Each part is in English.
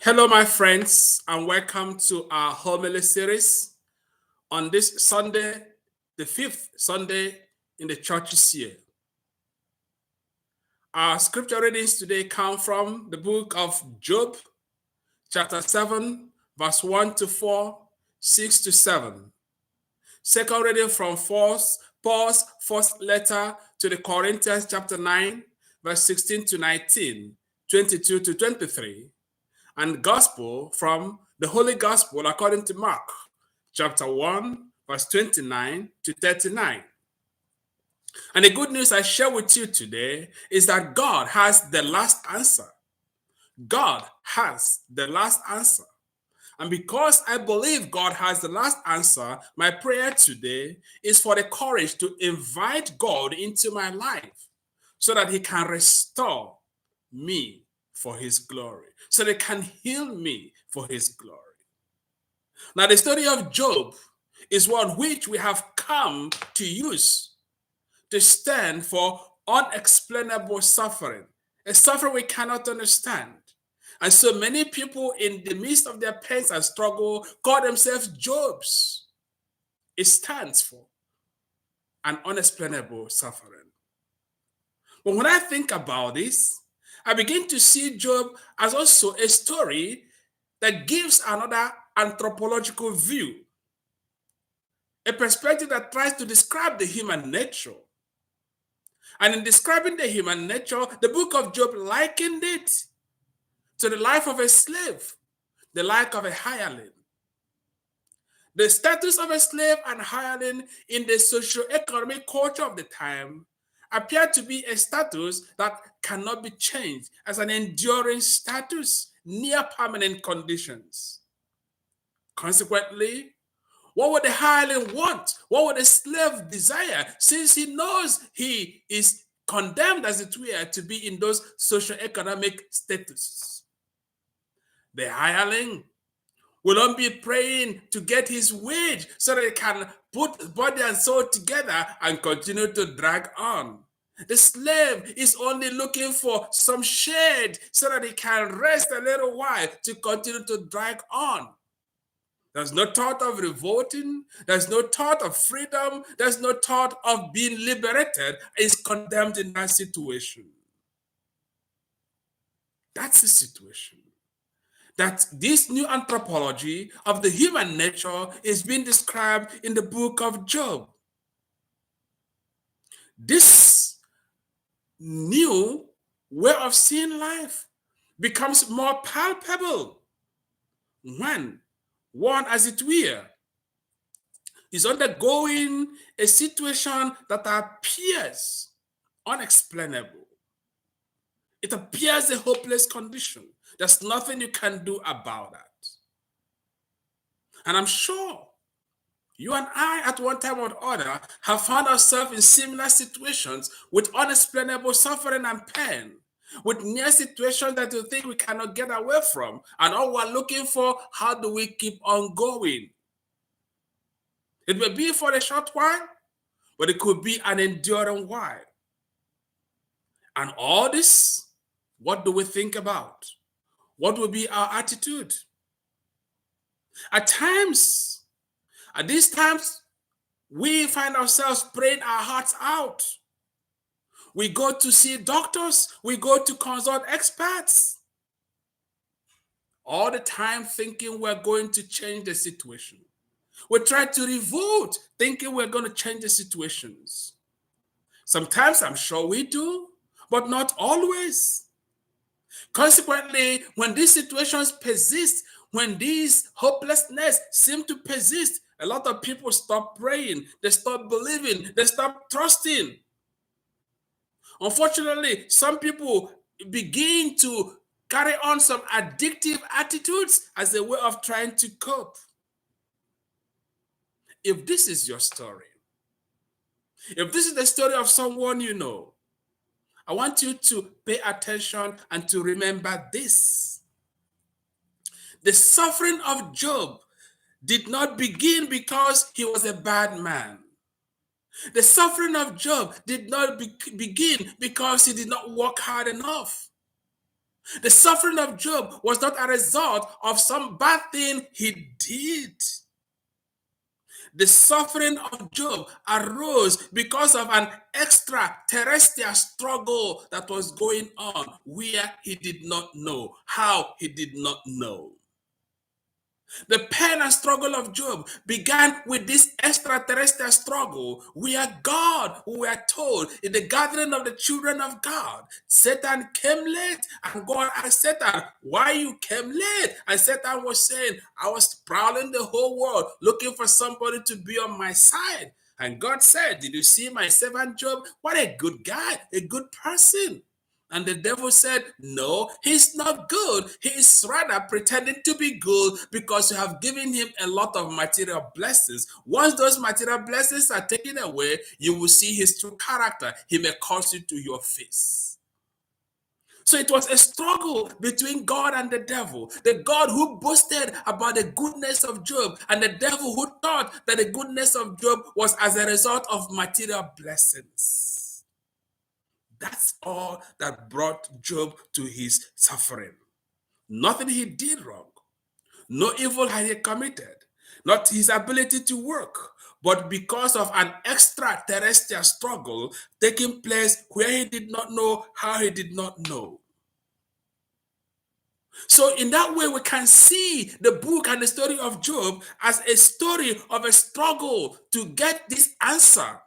Hello, my friends, and welcome to our homily series on this Sunday, the fifth Sunday in the church's year. Our scripture readings today come from the book of Job, chapter 7, verse 1 to 4, 6 to 7. Second reading from Paul's first letter to the Corinthians, chapter 9, verse 16 to 19, 22 to 23. And gospel from the Holy Gospel according to Mark, chapter 1, verse 29 to 39. And the good news I share with you today is that God has the last answer. God has the last answer. And because I believe God has the last answer, my prayer today is for the courage to invite God into my life so that he can restore me for his glory, so they can heal me for his glory. Now, the story of Job is one which we have come to use to stand for unexplainable suffering, a suffering we cannot understand. And so many people in the midst of their pains and struggle call themselves Jobs. It stands for an unexplainable suffering. But when I think about this, I begin to see Job as also a story that gives another anthropological view, a perspective that tries to describe the human nature. And in describing the human nature, the book of Job likened it to the life of a slave, the life of a hireling. The status of a slave and hireling in the socio-economic culture of the time appeared to be a status that cannot be changed as an enduring status, near permanent conditions. Consequently, what would the hireling want? What would the slave desire? Since he knows he is condemned, as it were, to be in those socio-economic statuses. The hireling will not be praying to get his wage so that he can put body and soul together and continue to drag on. The slave is only looking for some shade so that he can rest a little while to continue to drag on. There's no thought of revolting. There's no thought of freedom. There's no thought of being liberated. Is condemned in that situation. That's the situation. That this new anthropology of the human nature is being described in the book of Job. This new way of seeing life becomes more palpable when one, as it were, is undergoing a situation that appears unexplainable. It appears a hopeless condition. There's nothing you can do about that. And I'm sure you and I, at one time or other, have found ourselves in similar situations with unexplainable suffering and pain, with near situations that you think we cannot get away from. And all we're looking for, how do we keep on going? It may be for a short while, but it could be an enduring while. And all this, what do we think about? What will be our attitude? At these times, we find ourselves praying our hearts out. We go to see doctors. We go to consult experts. All the time thinking we're going to change the situation. We try to revolt thinking we're going to change the situations. Sometimes I'm sure we do, but not always. Consequently, when these situations persist, when these hopelessness seem to persist, a lot of people stop praying, they stop believing, they stop trusting. Unfortunately, some people begin to carry on some addictive attitudes as a way of trying to cope. If this is your story, if this is the story of someone you know, I want you to pay attention and to remember this. The suffering of Job did not begin because he was a bad man. The suffering of Job did not begin because he did not work hard enough. The suffering of Job was not a result of some bad thing he did. The suffering of Job arose because of an extraterrestrial struggle that was going on where he did not know, how he did not know. The pain and struggle of Job began with this extraterrestrial struggle where God, we are told, in the gathering of the children of God, Satan came late, and God asked Satan, why you came late? And Satan was saying, I was prowling the whole world looking for somebody to be on my side. And God said, did you see my servant Job? What a good guy, a good person. And the devil said, no, he's not good. He is rather pretending to be good because you have given him a lot of material blessings. Once those material blessings are taken away, you will see his true character. He may curse you to your face. So it was a struggle between God and the devil. The God who boasted about the goodness of Job and the devil who thought that the goodness of Job was as a result of material blessings. That's all that brought Job to his suffering. Nothing he did wrong. No evil had he committed. Not his ability to work, but because of an extraterrestrial struggle taking place where he did not know, how he did not know. So in that way, we can see the book and the story of Job as a story of a struggle to get this answer.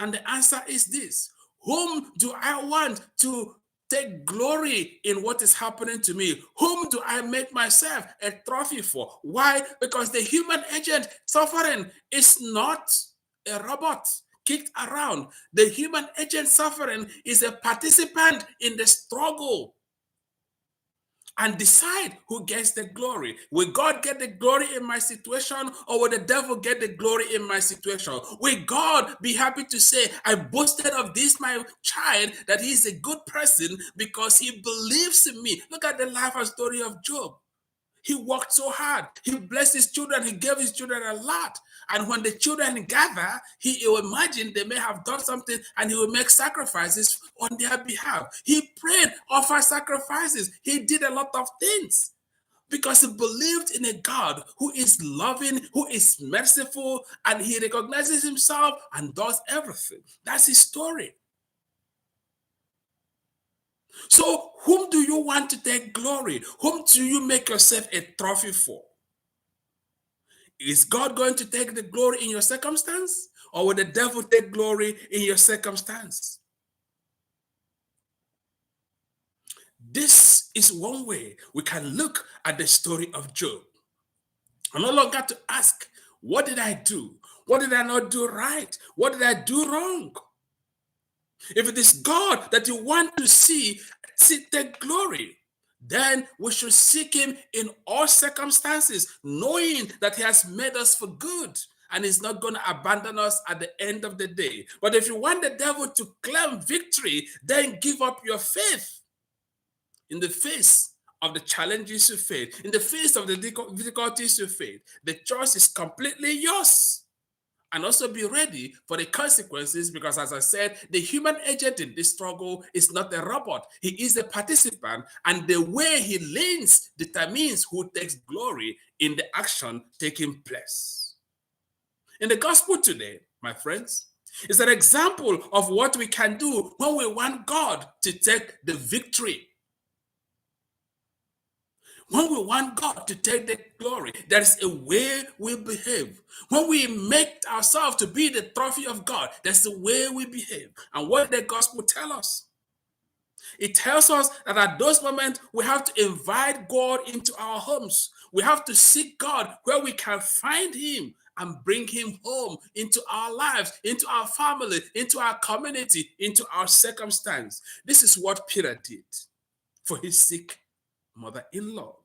And the answer is this: whom do I want to take glory in what is happening to me? Whom do I make myself a trophy for? Why? Because the human agent suffering is not a robot kicked around. The human agent suffering is a participant in the struggle. And decide who gets the glory. Will God get the glory in my situation, or will the devil get the glory in my situation? Will God be happy to say, I boasted of this my child, that he is a good person because he believes in me? Look at the life and story of Job. He worked so hard. He blessed his children. He gave his children a lot. And when the children gather, he will imagine they may have done something, and he will make sacrifices on their behalf. He prayed, offered sacrifices. He did a lot of things because he believed in a God who is loving, who is merciful, and he recognizes himself and does everything. That's his story. So whom do you want to take glory? Whom do you make yourself a trophy for? Is God going to take the glory in your circumstance, or will the devil take glory in your circumstance? This is one way we can look at the story of Job. I'm no longer to ask, what did I do? What did I not do right? What did I do wrong? If it is God that you want to see take glory, then we should seek him in all circumstances, knowing that he has made us for good and he's not going to abandon us at the end of the day. But if you want the devil to claim victory, then give up your faith in the face of the challenges you face, in the face of the difficulties you face. The choice is completely yours. And also be ready for the consequences, because as I said, the human agent in this struggle is not a robot. He is a participant, and the way he leans determines who takes glory in the action taking place. In the gospel today, my friends, is an example of what we can do when we want God to take the victory. When we want God to take the glory, there is a way we behave. When we make ourselves to be the trophy of God, that's the way we behave. And what did the gospel tell us? It tells us that at those moments, we have to invite God into our homes. We have to seek God where we can find him and bring him home into our lives, into our family, into our community, into our circumstance. This is what Peter did for his sick mother-in-law.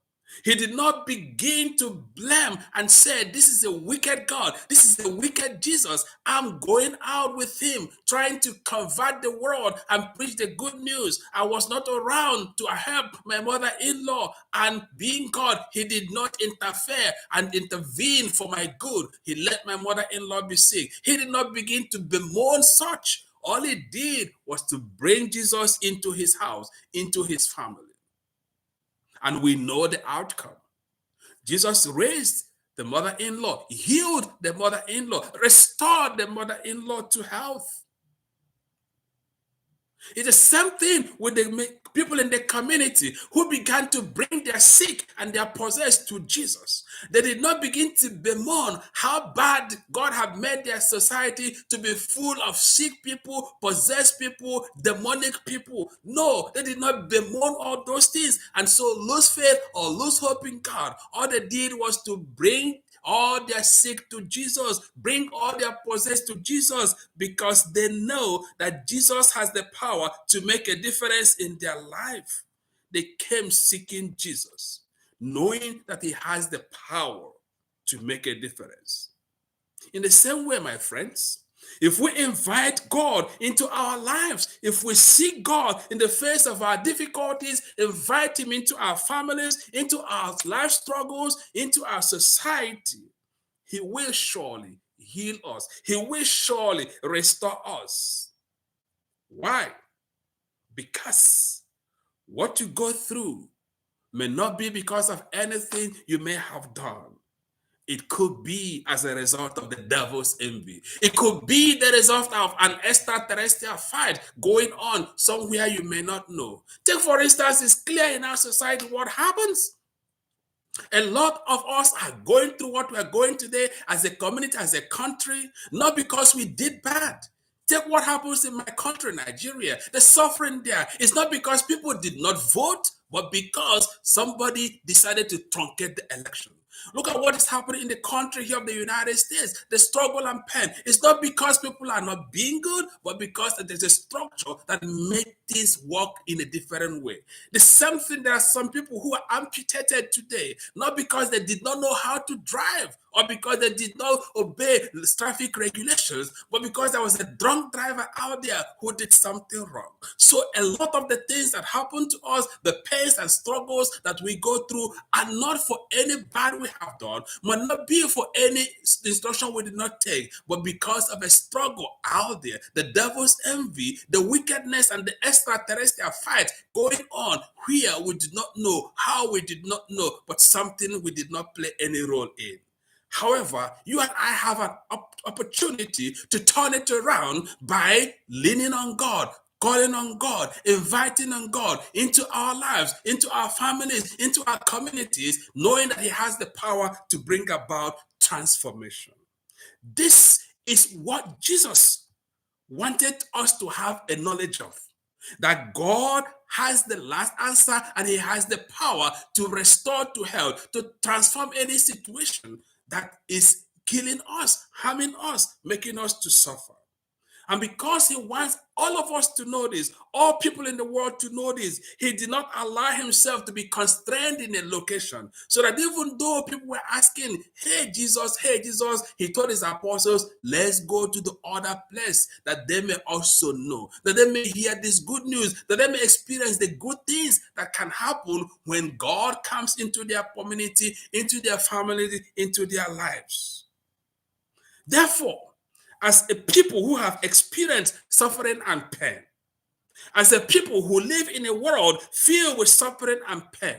He did not begin to blame and say, this is a wicked God. This is a wicked Jesus. I'm going out with him, trying to convert the world and preach the good news. I was not around to help my mother-in-law. And being God, he did not interfere and intervene for my good. He let my mother-in-law be sick. He did not begin to bemoan such. All he did was to bring Jesus into his house, into his family. And we know the outcome. Jesus raised the mother-in-law, healed the mother-in-law, restored the mother-in-law to health. It's the same thing with the people in the community who began to bring their sick and their possessed to Jesus. They did not begin to bemoan how bad God had made their society to be full of sick people, possessed people, demonic people. No, they did not bemoan all those things and so lose faith or lose hope in God. All they did was to bring all their sick to Jesus, bring all their possessed to Jesus, because they know that Jesus has the power to make a difference in their life. They came seeking Jesus, knowing that he has the power to make a difference. In the same way, my friends, if we invite God into our lives, if we seek God in the face of our difficulties, invite him into our families, into our life struggles, into our society, he will surely heal us. He will surely restore us. Why? Because what you go through may not be because of anything you may have done. It could be as a result of the devil's envy. It could be the result of an extraterrestrial fight going on somewhere you may not know. Take, for instance, it's clear in our society what happens. A lot of us are going through what we're going today as a community, as a country, not because we did bad. Take what happens in my country, Nigeria. The suffering there is not because people did not vote, but because somebody decided to truncate the election. Look at what is happening in the country here of the United States. The struggle and pain. It's not because people are not being good, but because there's a structure that makes things work in a different way. The same thing, there are some people who are amputated today, not because they did not know how to drive or because they did not obey the traffic regulations, but because there was a drunk driver out there who did something wrong. So a lot of the things that happen to us, the pains and struggles that we go through, are not for any bad we have done, might not be for any instruction we did not take, but because of a struggle out there, the devil's envy, the wickedness, and the extraterrestrial fight going on where we did not know, how we did not know, but something we did not play any role in. However, you and I have an opportunity to turn it around by leaning on God, calling on God, inviting on God into our lives, into our families, into our communities, knowing that he has the power to bring about transformation. This is what Jesus wanted us to have a knowledge of. That God has the last answer and he has the power to restore to health, to transform any situation that is killing us, harming us, making us to suffer. And because he wants all of us to know this, all people in the world to know this, he did not allow himself to be constrained in a location. So that even though people were asking, hey Jesus, he told his apostles, let's go to the other place that they may also know, that they may hear this good news, that they may experience the good things that can happen when God comes into their community, into their family, into their lives. Therefore, as a people who have experienced suffering and pain, as a people who live in a world filled with suffering and pain,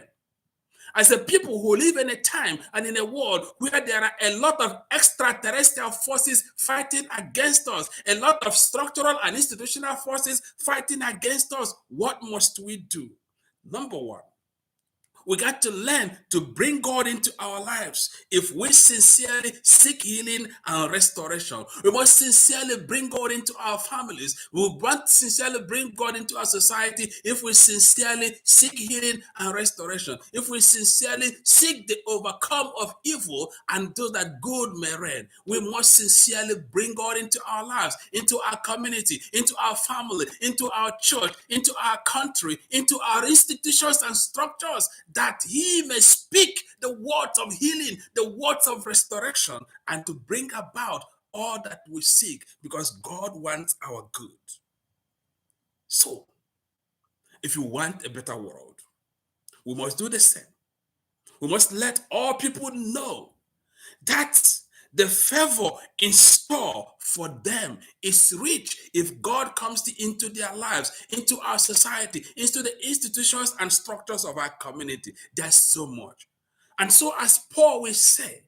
as a people who live in a time and in a world where there are a lot of extraterrestrial forces fighting against us, a lot of structural and institutional forces fighting against us, what must we do? Number one, we got to learn to bring God into our lives. If we sincerely seek healing and restoration, we must sincerely bring God into our families. We must sincerely bring God into our society. If we sincerely seek healing and restoration, if we sincerely seek the overcome of evil and do that good may reign, we must sincerely bring God into our lives, into our community, into our family, into our church, into our country, into our institutions and structures, that he may speak the words of healing, the words of restoration, and to bring about all that we seek, because God wants our good. So, if you want a better world, we must do the same. We must let all people know that The favor in store for them is rich if God comes into their lives, into our society, into the institutions and structures of our community. There's so much. And so, as Paul will say,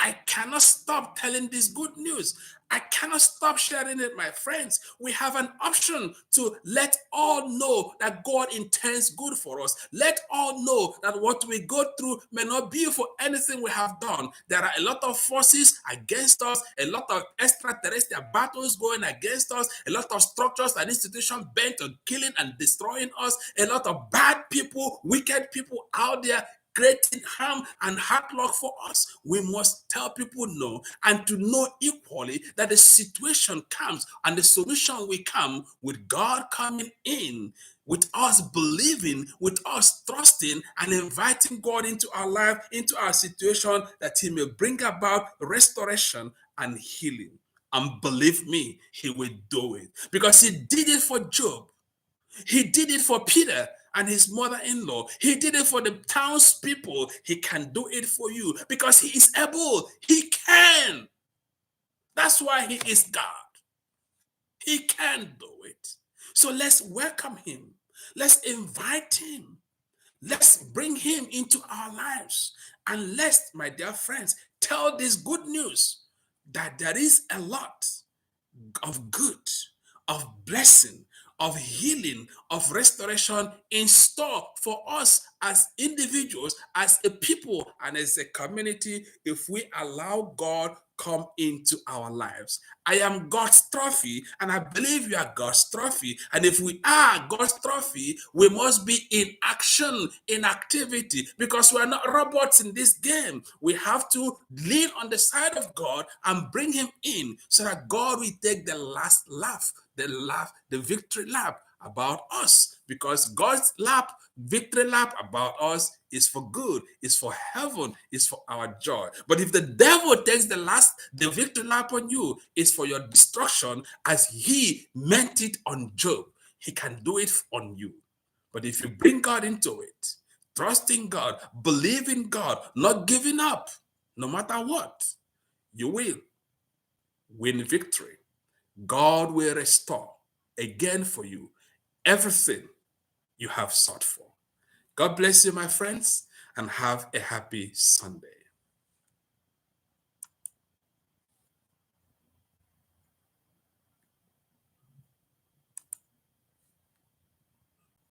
I cannot stop telling this good news. I cannot stop sharing it, my friends. We have an option to let all know that God intends good for us. Let all know that what we go through may not be for anything we have done. There are a lot of forces against us, a lot of extraterrestrial battles going against us, a lot of structures and institutions bent on killing and destroying us, a lot of bad people, wicked people out there creating harm and hard luck for us. We must tell people no, and to know equally that the situation comes and the solution will come with God coming in, with us believing, with us trusting and inviting God into our life, into our situation, that He may bring about restoration and healing. And believe me, He will do it because He did it for Job. He did it for Peter and his mother-in-law. He did it for the townspeople. He can do it for you because He is able. He can. That's why He is God. He can do it. So let's welcome Him. Let's invite Him. Let's bring Him into our lives. And let's, my dear friends, tell this good news that there is a lot of good, of blessing, of healing, of restoration in store for us as individuals, as a people, and as a community if we allow God come into our lives. I am God's trophy, and I believe you are God's trophy. And if we are God's trophy, we must be in action, in activity, because we are not robots in this game. We have to lean on the side of God and bring Him in so that God will take the last laugh, the victory lap about us, because God's victory lap about us is for good, is for heaven, is for our joy. But if the devil takes the victory lap on you, is for your destruction, as he meant it on Job. He can do it on you. But if you bring God into it, trusting God, believing God, not giving up, no matter what, you will win victory. God will restore again for you everything you have sought for. God bless you, my friends, and have a happy Sunday.